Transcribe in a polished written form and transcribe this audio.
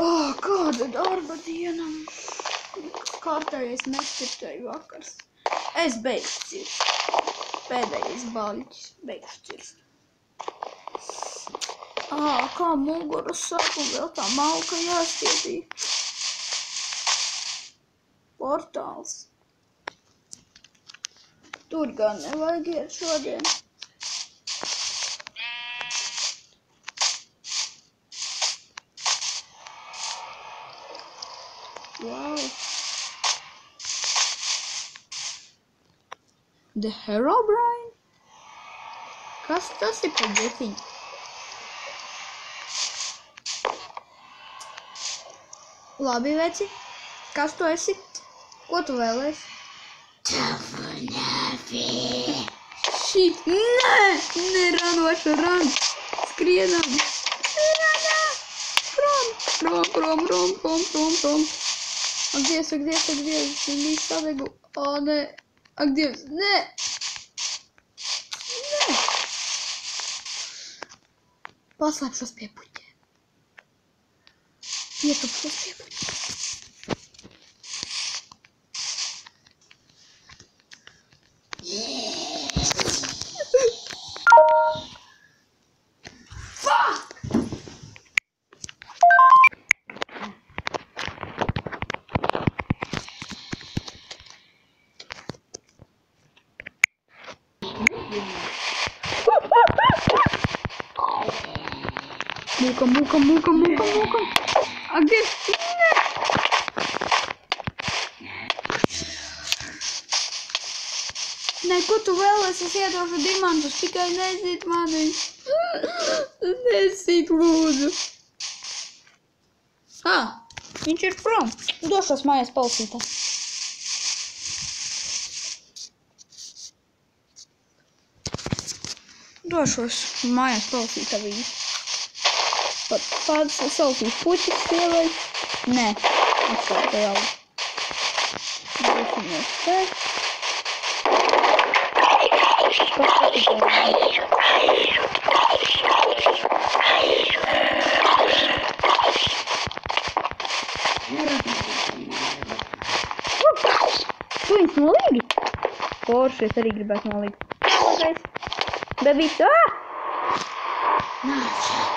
Kāda darba diena. Kārtējais nešķirtēju vakars. Es beigšu cirst. Pēdējais baļķis. Beigšu cirst. Kā muguras sāp un vēl tā malka jāstiepī. Portāls. Tur gan nevajag iet šodien. Wow. The Herobrine? Kas tas ir par ģefiņu? Labi, veci. Kas tu esi? Ko tu vēlies? Tavu nāvi. Shit. Nē! Neranoša ran. Skrienam. Nerana. Prom. Ak, Dievs. Viņi visu sadegu. Nē. Ak, Dievs. Nē. Paslēpšos pie puķiem. Pietupšos pie puķiem. Mūkam. Ak, Dievs, nē! Nē, ko tu vēlies? Es iedošu dimantus, tikai nesit mani. Nesit, lūdzu. Viņš ir prom. Došos mājās palasītā. Viņu. Pats sausīs puķis sievai. Nē, atstāju te jau. Dosimies te. Tu viņus nolīgi? Forši, es arī gribētu nolīgi. Bebīts, Nāc!